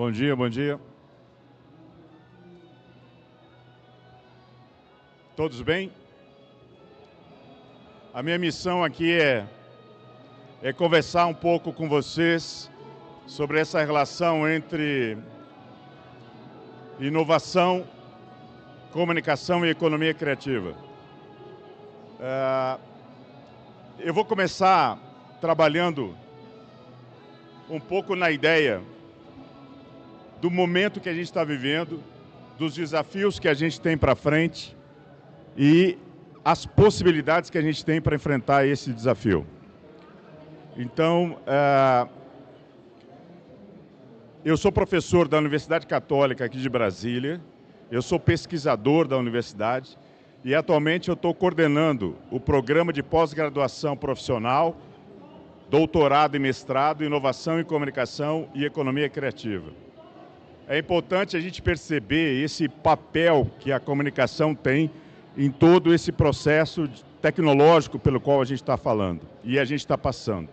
Bom dia, bom dia. Todos bem? A minha missão aqui é conversar um pouco com vocês sobre essa relação entre inovação, comunicação e economia criativa. Eu vou começar trabalhando um pouco na ideia do momento que a gente está vivendo, dos desafios que a gente tem para frente e as possibilidades que a gente tem para enfrentar esse desafio. Então, eu sou professor da Universidade Católica aqui de Brasília, eu sou pesquisador da universidade e atualmente eu estou coordenando o programa de pós-graduação profissional, doutorado e mestrado, inovação em comunicação e economia criativa. É importante a gente perceber esse papel que a comunicação tem em todo esse processo tecnológico pelo qual a gente está falando e a gente está passando.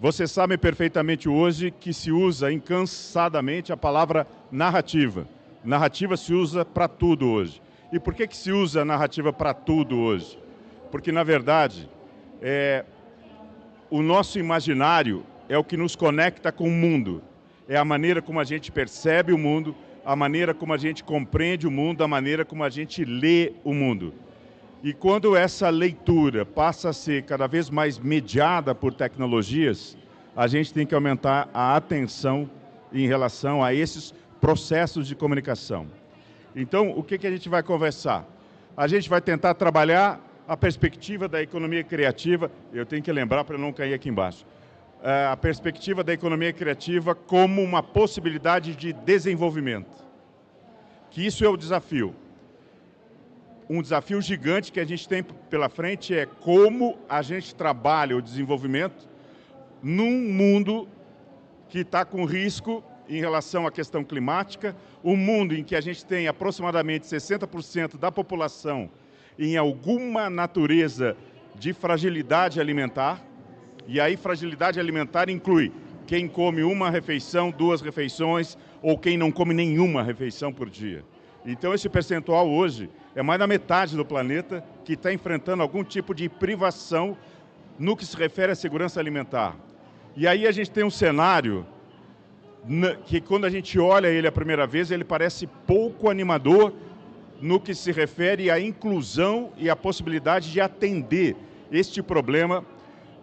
Vocês sabem perfeitamente hoje que se usa incansadamente a palavra narrativa. Narrativa se usa para tudo hoje. E por que se usa a narrativa para tudo hoje? Porque, na verdade, o nosso imaginário é o que nos conecta com o mundo. É a maneira como a gente percebe o mundo, a maneira como a gente compreende o mundo, a maneira como a gente lê o mundo. E quando essa leitura passa a ser cada vez mais mediada por tecnologias, a gente tem que aumentar a atenção em relação a esses processos de comunicação. Então, o que a gente vai conversar? A gente vai tentar trabalhar a perspectiva da economia criativa, eu tenho que lembrar para não cair aqui embaixo, a perspectiva da economia criativa como uma possibilidade de desenvolvimento. Que isso é o desafio. Um desafio gigante que a gente tem pela frente é como a gente trabalha o desenvolvimento num mundo que está com risco em relação à questão climática, um mundo em que a gente tem aproximadamente 60% da população em alguma natureza de fragilidade alimentar, e aí fragilidade alimentar inclui quem come uma refeição, 2 refeições, ou quem não come nenhuma refeição por dia. Então esse percentual hoje é mais da metade do planeta que está enfrentando algum tipo de privação no que se refere à segurança alimentar. E aí a gente tem um cenário que quando a gente olha ele a primeira vez, ele parece pouco animador no que se refere à inclusão e à possibilidade de atender este problema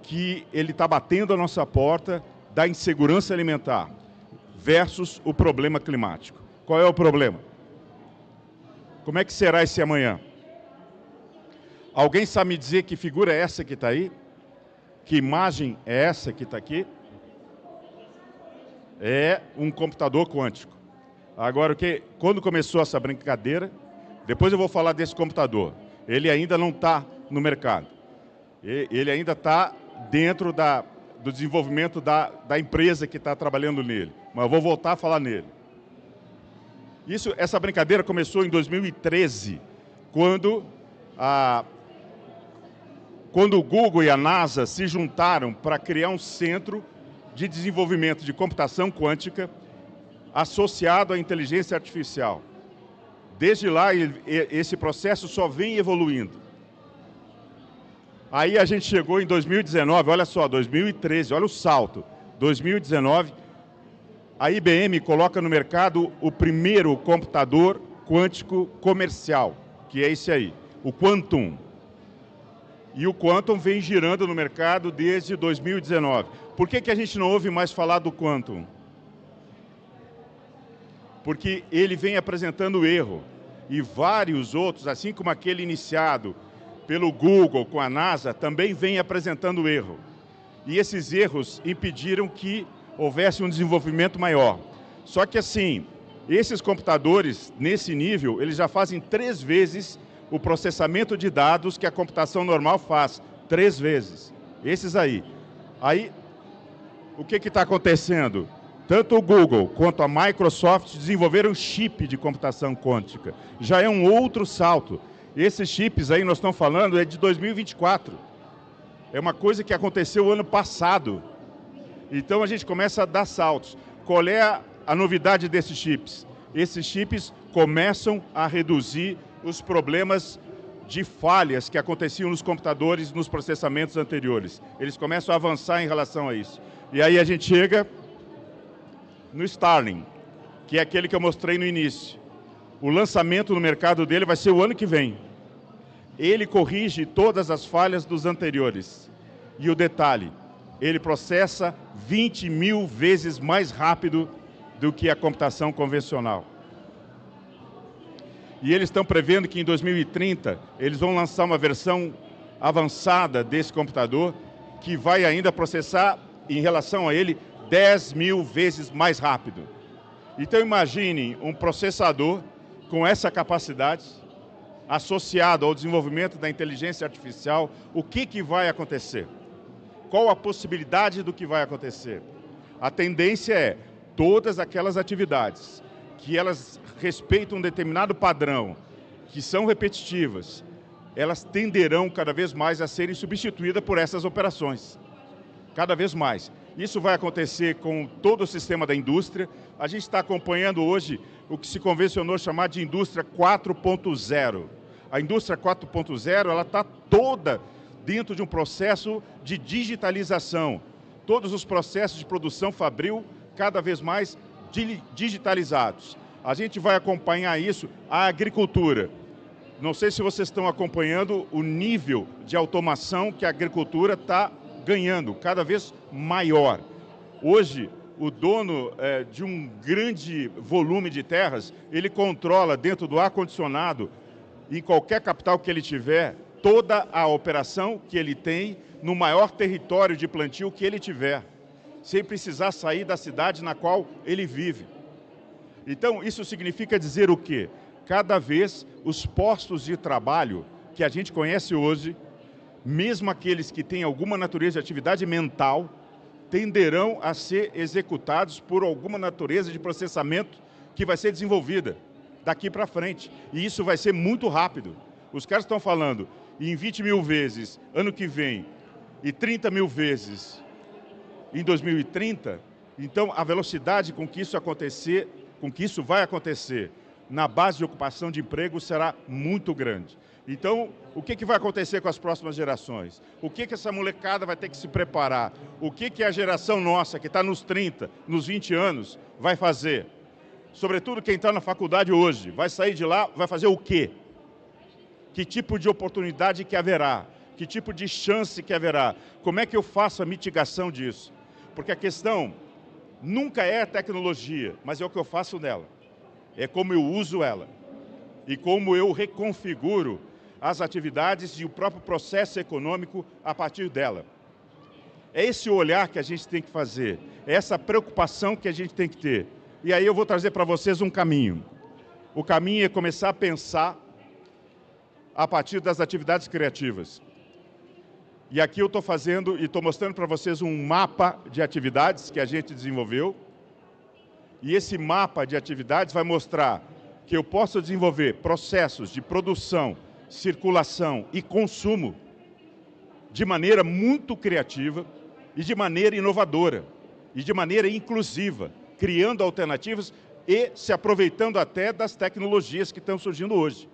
que ele está batendo a nossa porta da insegurança alimentar versus o problema climático. Qual é o problema? Como é que será esse amanhã? Alguém sabe me dizer que figura é essa que está aí? Que imagem é essa que está aqui? É um computador quântico. Agora, quando começou essa brincadeira, depois eu vou falar desse computador. Ele ainda não está no mercado. Ele ainda está dentro do desenvolvimento da empresa que está trabalhando nele. Mas eu vou voltar a falar nele. Essa brincadeira começou em 2013, quando o Google e a NASA se juntaram para criar um centro de desenvolvimento de computação quântica associado à inteligência artificial. Desde lá, esse processo só vem evoluindo. Aí a gente chegou em 2019, olha só, 2013, olha o salto. 2019, a IBM coloca no mercado o primeiro computador quântico comercial, que é esse aí, o Quantum. E o Quantum vem girando no mercado desde 2019. Por que a gente não ouve mais falar do Quantum? Porque ele vem apresentando erro. E vários outros, assim como aquele iniciado pelo Google com a NASA, também vem apresentando erro. E esses erros impediram que houvesse um desenvolvimento maior. Só que assim, esses computadores, nesse nível, eles já fazem 3 vezes o processamento de dados que a computação normal faz. 3 vezes. Esses aí. Aí, o que está acontecendo? Tanto o Google quanto a Microsoft desenvolveram chip de computação quântica. Já é um outro salto. Esses chips aí nós estamos falando é de 2024. É uma coisa que aconteceu ano passado. Então a gente começa a dar saltos. Qual é a novidade desses chips? Esses chips começam a reduzir os problemas de falhas que aconteciam nos computadores, nos processamentos anteriores. Eles começam a avançar em relação a isso. E aí a gente chega no Starlink, que é aquele que eu mostrei no início. O lançamento no mercado dele vai ser o ano que vem. Ele corrige todas as falhas dos anteriores. E o detalhe, ele processa 20 mil vezes mais rápido do que a computação convencional. E eles estão prevendo que em 2030 eles vão lançar uma versão avançada desse computador que vai ainda processar, em relação a ele, 10 mil vezes mais rápido. Então imagine um processador com essa capacidade, associado ao desenvolvimento da inteligência artificial, o que vai acontecer? Qual a possibilidade do que vai acontecer? A tendência é todas aquelas atividades que elas respeitam um determinado padrão, que são repetitivas, elas tenderão cada vez mais a serem substituídas por essas operações. Cada vez mais. Isso vai acontecer com todo o sistema da indústria. A gente está acompanhando hoje o que se convencionou chamar de indústria 4.0. A indústria 4.0 ela está toda dentro de um processo de digitalização. Todos os processos de produção fabril cada vez mais digitalizados. A gente vai acompanhar isso, a agricultura. Não sei se vocês estão acompanhando o nível de automação que a agricultura está ganhando, cada vez maior. Hoje, o dono de um grande volume de terras, ele controla dentro do ar-condicionado, em qualquer capital que ele tiver, toda a operação que ele tem no maior território de plantio que ele tiver, sem precisar sair da cidade na qual ele vive. Então, isso significa dizer o quê? Cada vez os postos de trabalho que a gente conhece hoje, mesmo aqueles que têm alguma natureza de atividade mental, tenderão a ser executados por alguma natureza de processamento que vai ser desenvolvida daqui para frente. E isso vai ser muito rápido. Os caras estão falando em 20 mil vezes ano que vem e 30 mil vezes em 2030. Então, a velocidade com que isso acontecer, com que isso vai acontecer na base de ocupação de emprego será muito grande. Então, o que vai acontecer com as próximas gerações? O que essa molecada vai ter que se preparar? O que a geração nossa, que está nos 30, nos 20 anos, vai fazer? Sobretudo quem está na faculdade hoje, vai sair de lá, vai fazer o quê? Que tipo de oportunidade que haverá? Que tipo de chance que haverá? Como é que eu faço a mitigação disso? Porque a questão nunca é a tecnologia, mas é o que eu faço nela. É como eu uso ela. E como eu reconfiguro as atividades e o próprio processo econômico a partir dela. É esse olhar que a gente tem que fazer, é essa preocupação que a gente tem que ter. E aí eu vou trazer para vocês um caminho. O caminho é começar a pensar a partir das atividades criativas. E aqui eu estou fazendo e estou mostrando para vocês um mapa de atividades que a gente desenvolveu. E esse mapa de atividades vai mostrar que eu posso desenvolver processos de produção, circulação e consumo de maneira muito criativa e de maneira inovadora e de maneira inclusiva, criando alternativas e se aproveitando até das tecnologias que estão surgindo hoje.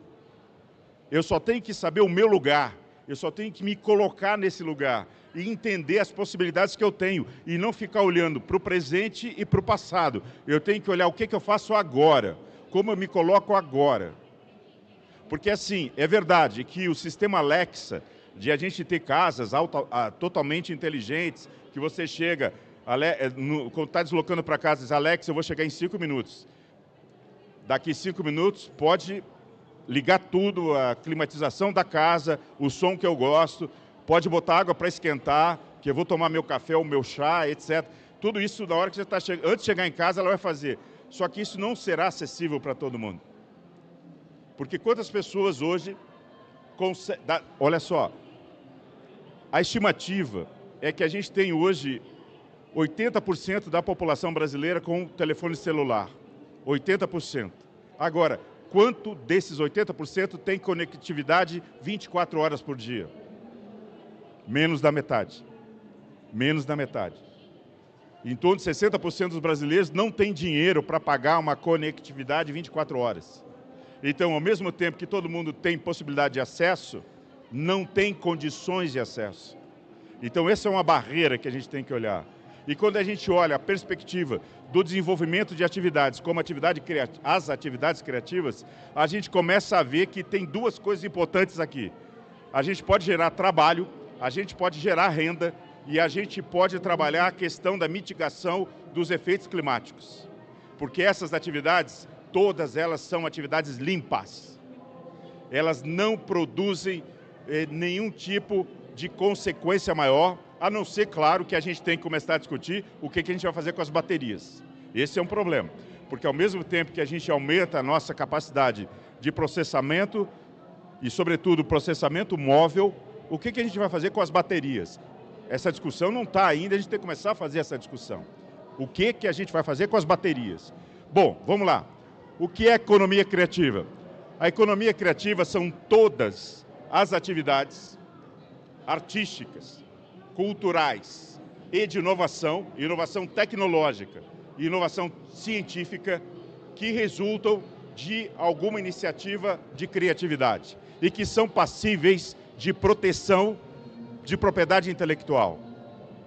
Eu só tenho que saber o meu lugar, eu só tenho que me colocar nesse lugar e entender as possibilidades que eu tenho e não ficar olhando para o presente e para o passado. Eu tenho que olhar o que eu faço agora, como eu me coloco agora. Porque assim, é verdade que o sistema Alexa, de a gente ter casas totalmente inteligentes, que você chega, quando está deslocando para casa, diz, Alexa, eu vou chegar em 5 minutos. Daqui 5 minutos, pode ligar tudo, a climatização da casa, o som que eu gosto, pode botar água para esquentar, que eu vou tomar meu café ou meu chá, etc. Tudo isso, na hora que você está chegando, antes de chegar em casa, ela vai fazer. Só que isso não será acessível para todo mundo. Porque quantas pessoas hoje conseguem... Olha só, a estimativa é que a gente tem hoje 80% da população brasileira com telefone celular. 80%. Agora, quanto desses 80% tem conectividade 24 horas por dia? Menos da metade. Menos da metade. Em torno de 60% dos brasileiros não tem dinheiro para pagar uma conectividade 24 horas. Então, ao mesmo tempo que todo mundo tem possibilidade de acesso, não tem condições de acesso. Então, essa é uma barreira que a gente tem que olhar. E quando a gente olha a perspectiva do desenvolvimento de atividades, como as atividades criativas, a gente começa a ver que tem duas coisas importantes aqui. A gente pode gerar trabalho, a gente pode gerar renda e a gente pode trabalhar a questão da mitigação dos efeitos climáticos. Porque essas atividades, todas elas são atividades limpas. Elas não produzem nenhum tipo de consequência maior, a não ser, claro, que a gente tem que começar a discutir o que a gente vai fazer com as baterias. Esse é um problema, porque ao mesmo tempo que a gente aumenta a nossa capacidade de processamento e, sobretudo, processamento móvel, o que a gente vai fazer com as baterias? Essa discussão não está ainda, a gente tem que começar a fazer essa discussão. O que a gente vai fazer com as baterias? Bom, vamos lá. O que é economia criativa? A economia criativa são todas as atividades artísticas, culturais e de inovação tecnológica e inovação científica que resultam de alguma iniciativa de criatividade e que são passíveis de proteção de propriedade intelectual.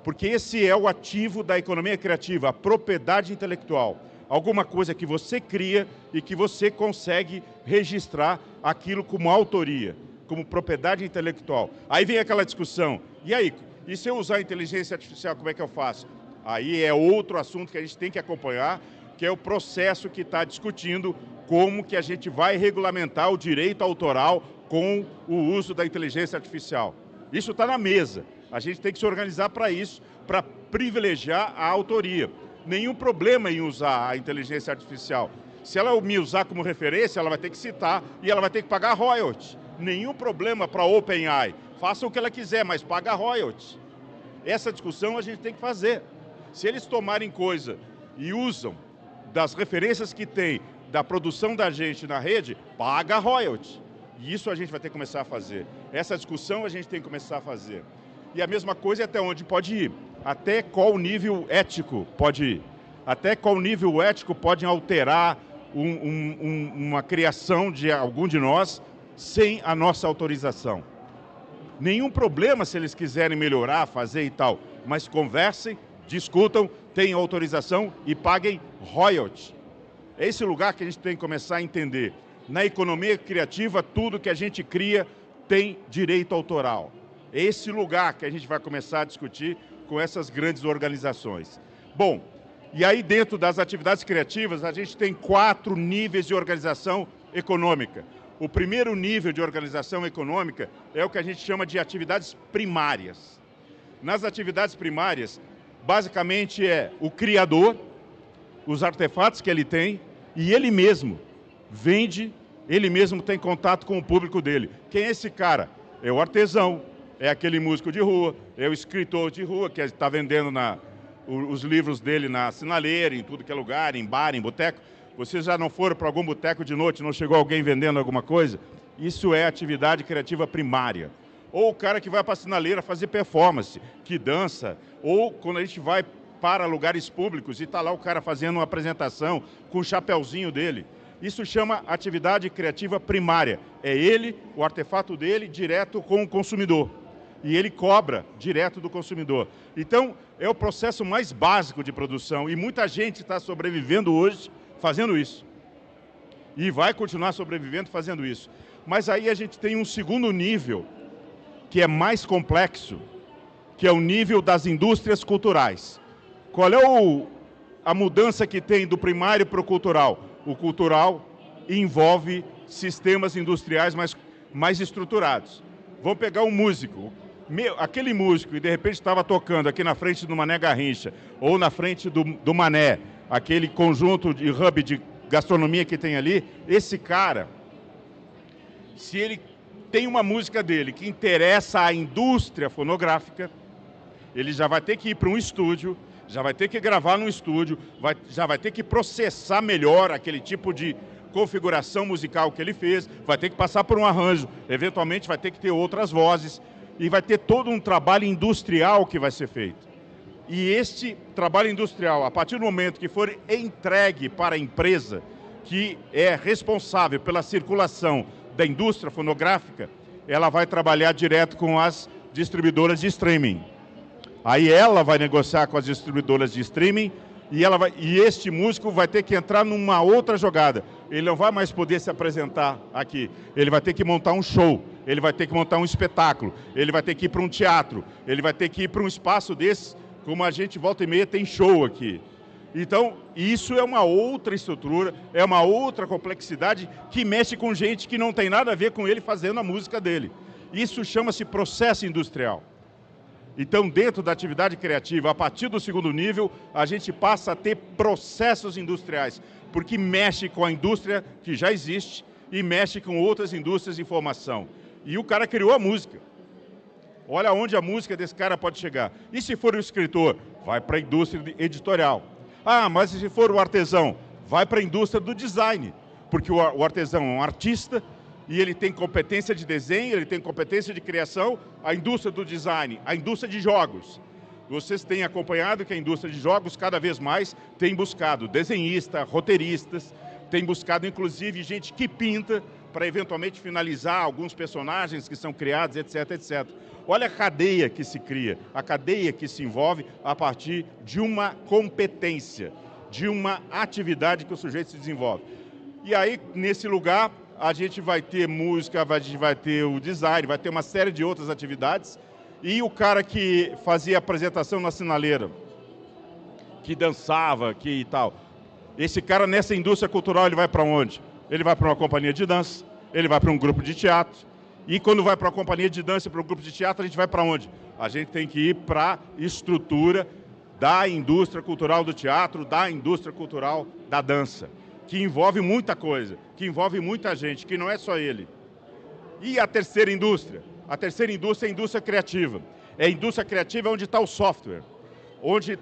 Porque esse é o ativo da economia criativa, a propriedade intelectual. Alguma coisa que você cria e que você consegue registrar aquilo como autoria, como propriedade intelectual. Aí vem aquela discussão, e aí, e se eu usar a inteligência artificial, como é que eu faço? Aí é outro assunto que a gente tem que acompanhar, que é o processo que está discutindo como que a gente vai regulamentar o direito autoral com o uso da inteligência artificial. Isso está na mesa. A gente tem que se organizar para isso, para privilegiar a autoria. Nenhum problema em usar a inteligência artificial. Se ela me usar como referência, ela vai ter que citar e ela vai ter que pagar royalties. Nenhum problema para a OpenAI. Faça o que ela quiser, mas paga royalties. Essa discussão a gente tem que fazer. Se eles tomarem coisa e usam das referências que tem, da produção da gente na rede, paga royalties. E isso a gente vai ter que começar a fazer. Essa discussão a gente tem que começar a fazer. E a mesma coisa é até onde pode ir. Até qual nível ético pode ir. Até qual nível ético pode alterar uma criação de algum de nós sem a nossa autorização. Nenhum problema se eles quiserem melhorar, fazer e tal. Mas conversem, discutam, tenham autorização e paguem royalties. É esse lugar que a gente tem que começar a entender. Na economia criativa, tudo que a gente cria tem direito autoral. É esse lugar que a gente vai começar a discutir com essas grandes organizações. Bom, e aí dentro das atividades criativas, a gente tem 4 níveis de organização econômica. O primeiro nível de organização econômica é o que a gente chama de atividades primárias. Nas atividades primárias, basicamente é o criador, os artefatos que ele tem, e ele mesmo vende, ele mesmo tem contato com o público dele. Quem é esse cara? É o artesão, é aquele músico de rua, é o escritor de rua que está vendendo os livros dele na sinaleira, em tudo que é lugar, em bar, em boteco. Vocês já não foram para algum boteco de noite, não chegou alguém vendendo alguma coisa? Isso é atividade criativa primária. Ou o cara que vai para a sinaleira fazer performance, que dança, ou quando a gente vai para lugares públicos e está lá o cara fazendo uma apresentação com o chapéuzinho dele. Isso chama atividade criativa primária. É ele, o artefato dele, direto com o consumidor. E ele cobra direto do consumidor. Então, é o processo mais básico de produção e muita gente está sobrevivendo hoje fazendo isso. E vai continuar sobrevivendo fazendo isso. Mas aí a gente tem um segundo nível, que é mais complexo, que é o nível das indústrias culturais. Qual é a mudança que tem do primário para o cultural? O cultural envolve sistemas industriais mais estruturados. Vamos pegar um músico. Aquele músico que de repente estava tocando aqui na frente do Mané Garrincha, ou na frente do Mané, aquele conjunto de hub de gastronomia que tem ali, esse cara, se ele tem uma música dele que interessa à indústria fonográfica, ele já vai ter que ir para um estúdio, já vai ter que gravar num estúdio, já vai ter que processar melhor aquele tipo de configuração musical que ele fez, vai ter que passar por um arranjo, eventualmente vai ter que ter outras vozes, e vai ter todo um trabalho industrial que vai ser feito. E este trabalho industrial, a partir do momento que for entregue para a empresa que é responsável pela circulação da indústria fonográfica, ela vai trabalhar direto com as distribuidoras de streaming. Aí ela vai negociar com as distribuidoras de streaming e este músico vai ter que entrar numa outra jogada. Ele não vai mais poder se apresentar aqui. Ele vai ter que montar um show, ele vai ter que montar um espetáculo, ele vai ter que ir para um teatro, ele vai ter que ir para um espaço desse, como a gente volta e meia tem show aqui. Então, isso é uma outra estrutura, é uma outra complexidade que mexe com gente que não tem nada a ver com ele fazendo a música dele. Isso chama-se processo industrial. Então, dentro da atividade criativa, a partir do segundo nível, a gente passa a ter processos industriais, porque mexe com a indústria que já existe e mexe com outras indústrias de informação. E o cara criou a música. Olha onde a música desse cara pode chegar. E se for o escritor, vai para a indústria editorial. Ah, mas se for o artesão, vai para a indústria do design, porque o artesão é um artista e ele tem competência de desenho, ele tem competência de criação, a indústria do design, a indústria de jogos. Vocês têm acompanhado que a indústria de jogos cada vez mais tem buscado desenhistas, roteiristas, tem buscado inclusive gente que pinta para eventualmente finalizar alguns personagens que são criados, etc, etc. Olha a cadeia que se cria, a cadeia que se envolve a partir de uma competência, de uma atividade que o sujeito se desenvolve. E aí, nesse lugar, a gente vai ter música, a gente vai ter o design, vai ter uma série de outras atividades. E o cara que fazia apresentação na sinaleira, que dançava, que e tal, esse cara nessa indústria cultural, ele vai para onde? Ele vai para uma companhia de dança, ele vai para um grupo de teatro. E quando vai para uma companhia de dança, para um grupo de teatro, a gente vai para onde? A gente tem que ir para a estrutura da indústria cultural do teatro, da indústria cultural da dança, que envolve muita coisa, que envolve muita gente, que não é só ele. E a terceira indústria? A terceira indústria é a indústria criativa. É a indústria criativa onde está o software, onde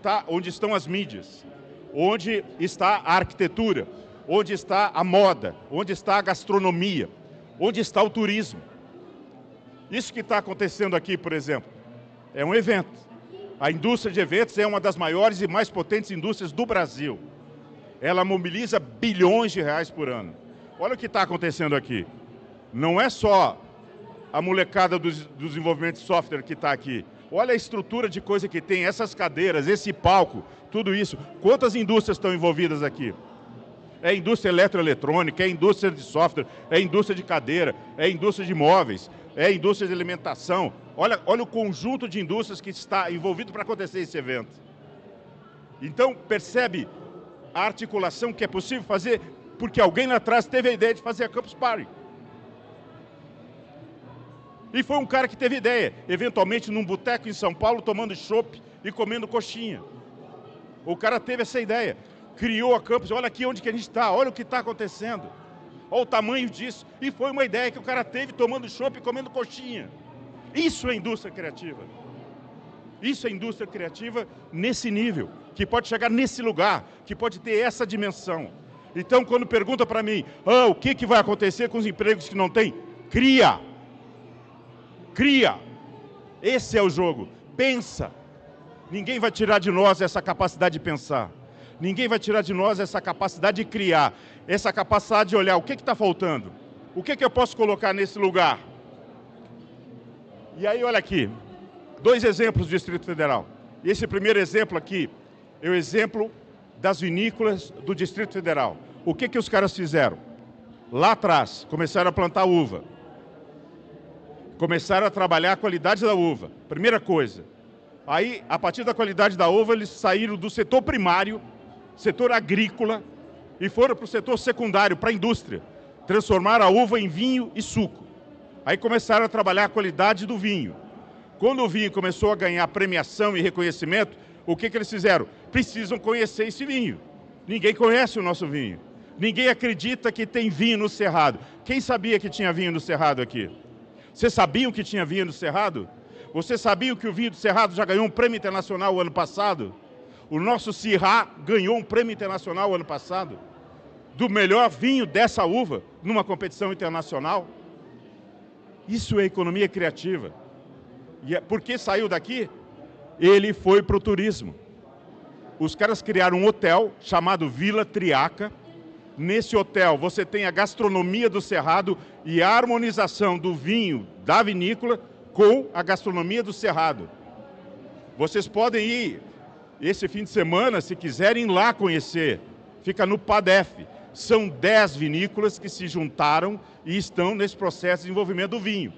estão as mídias, onde está a arquitetura, onde está a moda, onde está a gastronomia, onde está o turismo. Isso que está acontecendo aqui, por exemplo, é um evento. A indústria de eventos é uma das maiores e mais potentes indústrias do Brasil. Ela mobiliza bilhões de reais por ano. Olha o que está acontecendo aqui. Não é só a molecada do desenvolvimento de software que está aqui. Olha a estrutura de coisa que tem, essas cadeiras, esse palco, tudo isso. Quantas indústrias estão envolvidas aqui? É indústria eletroeletrônica, é indústria de software, é indústria de cadeira, é indústria de móveis, é indústria de alimentação. Olha o conjunto de indústrias que está envolvido para acontecer esse evento. Então, percebe a articulação que é possível fazer, porque alguém lá atrás teve a ideia de fazer a Campus Party. E foi um cara que teve ideia, eventualmente num boteco em São Paulo, tomando chopp e comendo coxinha. O cara teve essa ideia, criou a Campus, olha aqui onde que a gente está, olha o que está acontecendo. Olha o tamanho disso. E foi uma ideia que o cara teve tomando chopp e comendo coxinha. Isso é indústria criativa. Isso é indústria criativa nesse nível, que pode chegar nesse lugar, que pode ter essa dimensão. Então, quando pergunta para mim, o que vai acontecer com os empregos que não tem? Cria. Cria. Esse é o jogo. Pensa. Ninguém vai tirar de nós essa capacidade de pensar. Ninguém vai tirar de nós essa capacidade de criar, essa capacidade de olhar o que está faltando, o que eu posso colocar nesse lugar. E aí, olha aqui, 2 exemplos do Distrito Federal. Esse primeiro exemplo aqui é o exemplo das vinícolas do Distrito Federal. O que os caras fizeram? Lá atrás, começaram a plantar uva. Começaram a trabalhar a qualidade da uva, primeira coisa. Aí, a partir da qualidade da uva, eles saíram do setor primário, setor agrícola, e foram para o setor secundário, para a indústria. Transformaram a uva em vinho e suco. Aí começaram a trabalhar a qualidade do vinho. Quando o vinho começou a ganhar premiação e reconhecimento, o que eles fizeram? Precisam conhecer esse vinho. Ninguém conhece o nosso vinho. Ninguém acredita que tem vinho no Cerrado. Quem sabia que tinha vinho no Cerrado aqui? Vocês sabiam que tinha vinho no Cerrado? Vocês sabiam que o vinho do Cerrado já ganhou um prêmio internacional o ano passado? O nosso Syrah ganhou um prêmio internacional ano passado, do melhor vinho dessa uva, numa competição internacional. Isso é economia criativa. E por que saiu daqui? ele foi para o turismo. Os caras criaram um hotel chamado Vila Triaca. Nesse hotel você tem a gastronomia do Cerrado e a harmonização do vinho da vinícola com a gastronomia do Cerrado. Vocês podem ir esse fim de semana, se quiserem, lá conhecer. Fica no PADEF. São 10 vinícolas que se juntaram e estão nesse processo de desenvolvimento do vinho.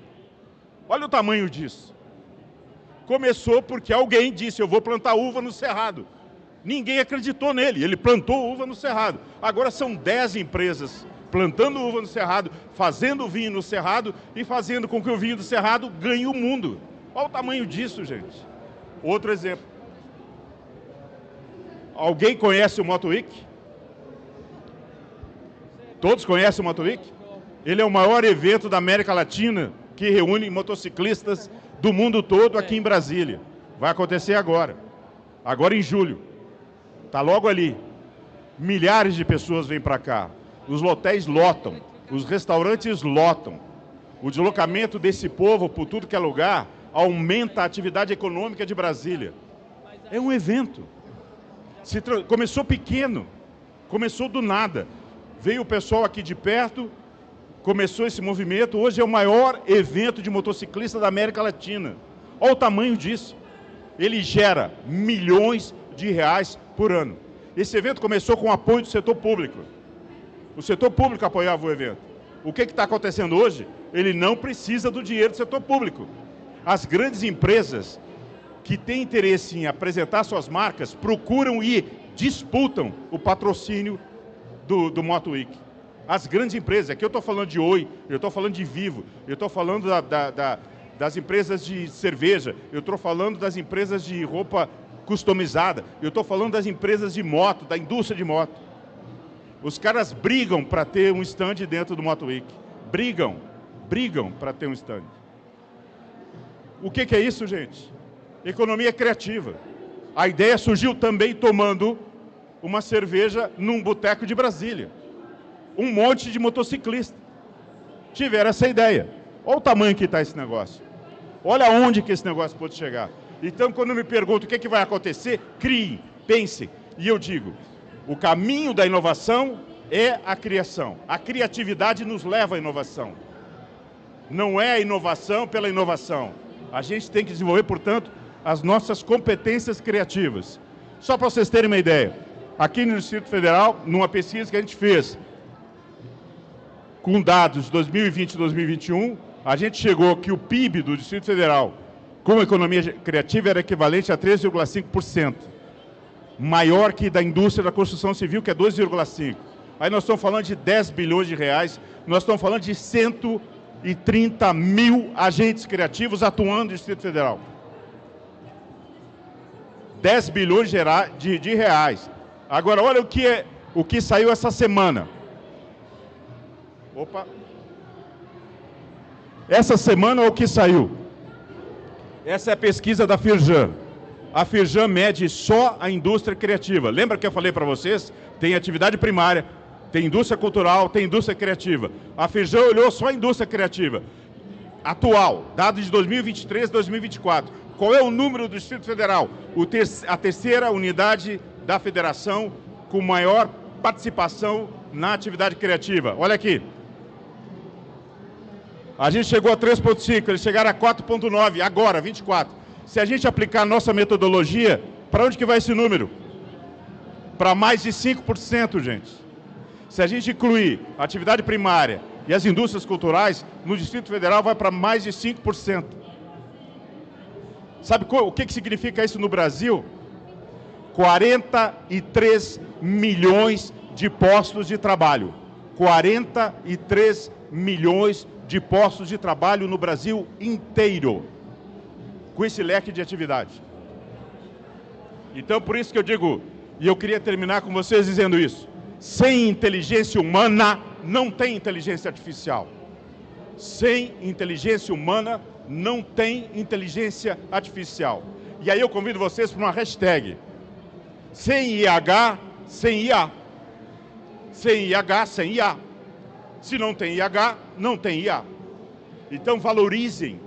Olha o tamanho disso. Começou porque alguém disse, eu vou plantar uva no Cerrado. Ninguém acreditou nele, ele plantou uva no Cerrado. Agora são 10 empresas plantando uva no Cerrado, fazendo vinho no Cerrado e fazendo com que o vinho do Cerrado ganhe o mundo. Olha o tamanho disso, gente. Outro exemplo. Alguém conhece o Motoweek? Todos conhecem o Motoweek? Ele é o maior evento da América Latina que reúne motociclistas do mundo todo aqui em Brasília. Vai acontecer agora em julho. Está logo ali. Milhares de pessoas vêm para cá. Os hotéis lotam, os restaurantes lotam. O deslocamento desse povo por tudo que é lugar aumenta a atividade econômica de Brasília. É um evento. Começou pequeno, começou do nada. Veio o pessoal aqui de perto, começou esse movimento. Hoje é o maior evento de motociclista da América Latina. Olha o tamanho disso. Ele gera milhões de reais por ano. Esse evento começou com o apoio do setor público. O setor público apoiava o evento. O que está acontecendo hoje? Ele não precisa do dinheiro do setor público. As grandes empresas que têm interesse em apresentar suas marcas procuram e disputam o patrocínio do Motoweek. As grandes empresas, aqui eu estou falando de Oi, eu estou falando de Vivo, eu estou falando das empresas de cerveja, eu estou falando das empresas de roupa customizada, eu estou falando das empresas de moto, da indústria de moto. Os caras brigam para ter um stand dentro do Motoweek. Brigam para ter um stand. O que é isso, gente? Economia criativa. A ideia surgiu também tomando uma cerveja num boteco de Brasília. Um monte de motociclistas tiveram essa ideia. Olha o tamanho que está esse negócio. Olha onde que esse negócio pode chegar. Então, quando me perguntam o que vai acontecer, criem, pensem. E eu digo, o caminho da inovação é a criação. A criatividade nos leva à inovação. Não é a inovação pela inovação. A gente tem que desenvolver, portanto, as nossas competências criativas. Só para vocês terem uma ideia, aqui no Distrito Federal, numa pesquisa que a gente fez, com dados de 2020 e 2021, a gente chegou que o PIB do Distrito Federal, com economia criativa, era equivalente a 3,5%. Maior que da indústria da construção civil, que é 2,5%. Aí nós estamos falando de 10 bilhões de reais, nós estamos falando de 130 mil agentes criativos atuando no Distrito Federal. 10 bilhões de reais. Agora, olha o que saiu essa semana. Opa! Essa semana, o que saiu? Essa é a pesquisa da Firjan. A Firjan mede só a indústria criativa. Lembra que eu falei para vocês? Tem atividade primária, tem indústria cultural, tem indústria criativa. A Firjan olhou só a indústria criativa. Atual, dados de 2023 e 2024. Qual é o número do Distrito Federal? A terceira unidade da federação com maior participação na atividade criativa. Olha aqui. A gente chegou a 3,5, eles chegaram a 4,9, agora, 24. Se a gente aplicar a nossa metodologia, para onde que vai esse número? Para mais de 5%, gente. Se a gente incluir a atividade primária e as indústrias culturais, no Distrito Federal vai para mais de 5%. Sabe o que significa isso no Brasil? 43 milhões de postos de trabalho. 43 milhões de postos de trabalho no Brasil inteiro, com esse leque de atividade. Então, por isso que eu digo, e eu queria terminar com vocês dizendo isso, sem inteligência humana, não tem inteligência artificial. Sem inteligência humana, não tem inteligência artificial. E aí eu convido vocês para uma hashtag, sem IH, sem IA. Sem IH, sem IA. Se não tem IH, não tem IA. Então valorizem,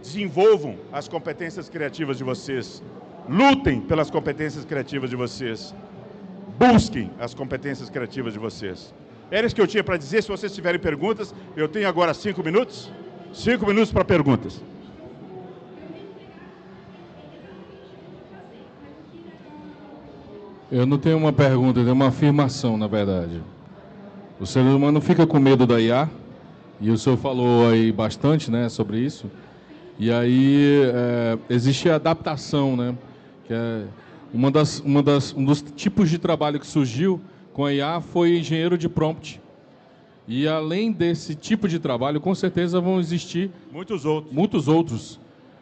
desenvolvam as competências criativas de vocês. Lutem pelas competências criativas de vocês. Busquem as competências criativas de vocês. Era isso que eu tinha para dizer. Se vocês tiverem perguntas, eu tenho agora 5 minutos. 5 minutos para perguntas. Eu não tenho uma pergunta, eu tenho uma afirmação, na verdade. O ser humano fica com medo da IA, e o senhor falou aí bastante, né, sobre isso. E aí existe a adaptação, né, que é um dos tipos de trabalho que surgiu com a IA foi engenheiro de prompt. E além desse tipo de trabalho, com certeza vão existir muitos outros.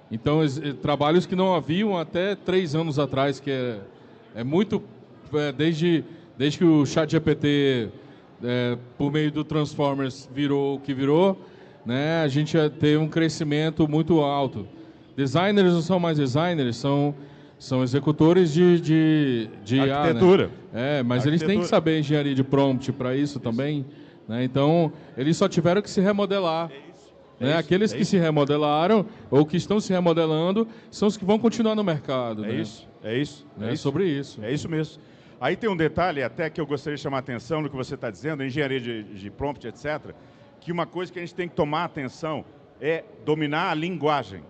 Então, trabalhos que não haviam até 3 anos atrás, que é muito... desde que o ChatGPT, por meio do Transformers, virou o que virou, né, a gente teve um crescimento muito alto. Designers não são mais designers, são executores de arquitetura. IA, né? Mas eles têm que saber engenharia de prompt para isso também, né? Então, eles só tiveram que se remodelar. Né? Aqueles que se remodelaram ou que estão se remodelando são os que vão continuar no mercado. É isso. Sobre isso. É isso mesmo. Aí tem um detalhe até que eu gostaria de chamar a atenção no que você está dizendo, engenharia de prompt, etc., que uma coisa que a gente tem que tomar atenção é dominar a linguagem.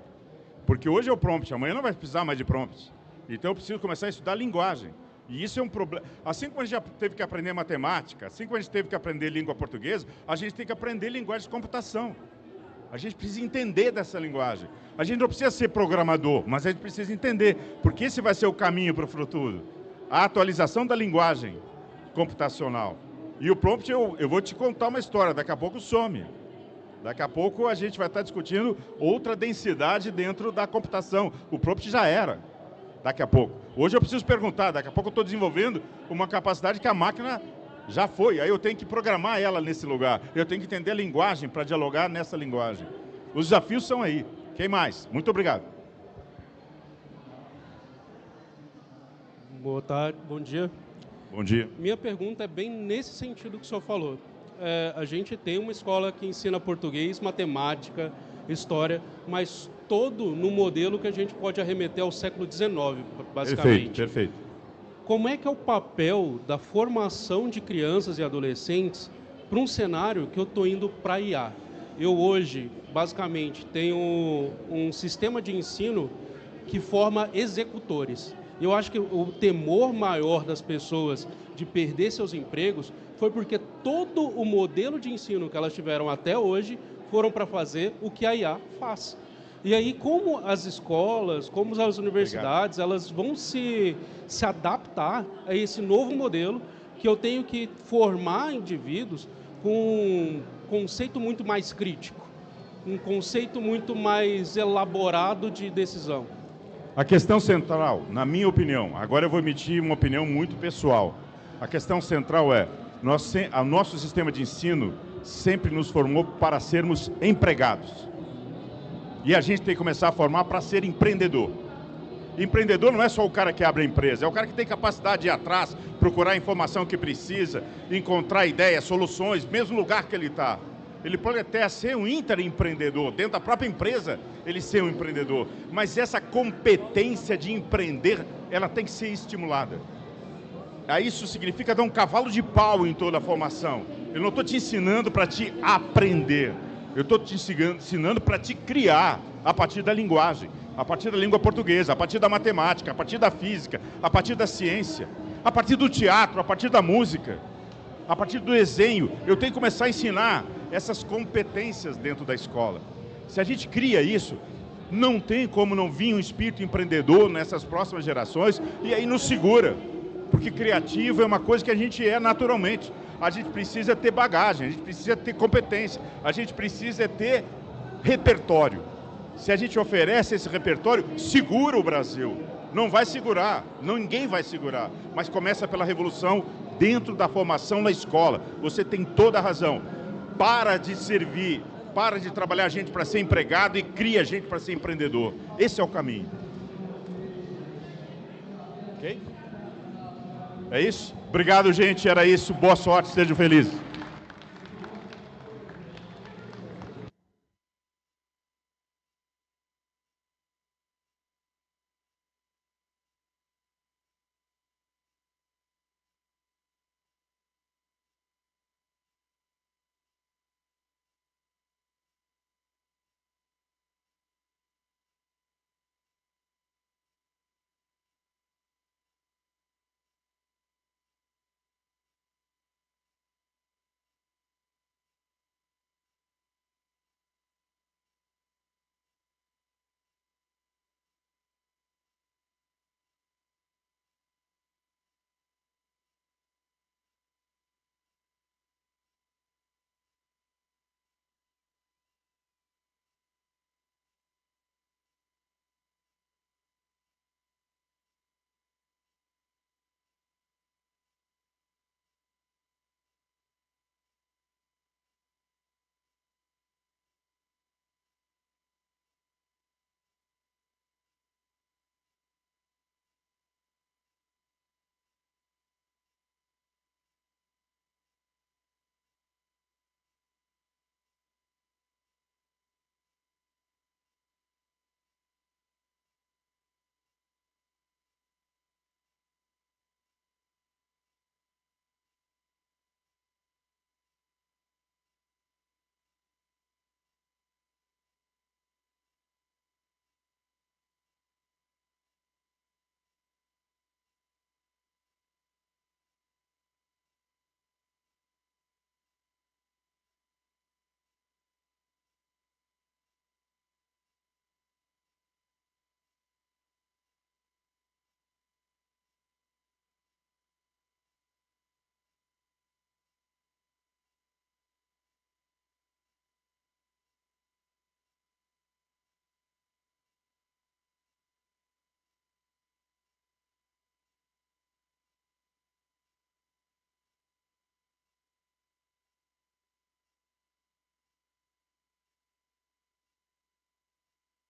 Porque hoje é o prompt, amanhã não vai precisar mais de prompt. Então eu preciso começar a estudar linguagem. E isso é um problema. Assim como a gente já teve que aprender matemática, assim como a gente teve que aprender língua portuguesa, a gente tem que aprender linguagem de computação. A gente precisa entender dessa linguagem. A gente não precisa ser programador, mas a gente precisa entender, porque esse vai ser o caminho para o futuro. A atualização da linguagem computacional. E o prompt, eu vou te contar uma história, daqui a pouco some. Daqui a pouco a gente vai estar discutindo outra densidade dentro da computação. O prompt já era, daqui a pouco. Hoje eu preciso perguntar, daqui a pouco eu estou desenvolvendo uma capacidade que a máquina já foi. Aí eu tenho que programar ela nesse lugar. Eu tenho que entender a linguagem para dialogar nessa linguagem. Os desafios são aí. Quem mais? Muito obrigado. Boa tarde, bom dia. Bom dia. Minha pergunta é bem nesse sentido que o senhor falou. A gente tem uma escola que ensina português, matemática, história, mas todo no modelo que a gente pode arremeter ao século XIX, basicamente. Perfeito. Como é que é o papel da formação de crianças e adolescentes para um cenário que eu estou indo para a IA? Eu hoje, basicamente, tenho um sistema de ensino que forma executores. Eu acho que o temor maior das pessoas de perder seus empregos foi porque todo o modelo de ensino que elas tiveram até hoje foram para fazer o que a IA faz. E aí, como as escolas, como as universidades, elas vão se adaptar a esse novo modelo que eu tenho que formar indivíduos com um conceito muito mais crítico, um conceito muito mais elaborado de decisão. A questão central, na minha opinião, agora eu vou emitir uma opinião muito pessoal. A questão central é, o nosso sistema de ensino sempre nos formou para sermos empregados. E a gente tem que começar a formar para ser empreendedor. Empreendedor não é só o cara que abre a empresa, é o cara que tem capacidade de ir atrás, procurar a informação que precisa, encontrar ideias, soluções, mesmo lugar que ele está. Ele pode até ser um intraempreendedor, dentro da própria empresa ele ser um empreendedor. Mas essa competência de empreender, ela tem que ser estimulada. Aí isso significa dar um cavalo de pau em toda a formação. Eu não estou te ensinando para te aprender. Eu estou te ensinando para te criar a partir da linguagem, a partir da língua portuguesa, a partir da matemática, a partir da física, a partir da ciência, a partir do teatro, a partir da música, a partir do desenho. Eu tenho que começar a ensinar essas competências dentro da escola. Se a gente cria isso, não tem como não vir um espírito empreendedor nessas próximas gerações e aí nos segura. Porque criativo é uma coisa que a gente é naturalmente. A gente precisa ter bagagem, a gente precisa ter competência, a gente precisa ter repertório. Se a gente oferece esse repertório, segura o Brasil. Não vai segurar, ninguém vai segurar. Mas começa pela revolução dentro da formação na escola. Você tem toda a razão. Para de servir, para de trabalhar gente para ser empregado e cria gente para ser empreendedor. Esse é o caminho. Ok? É isso? Obrigado, gente. Era isso. Boa sorte. Sejam felizes.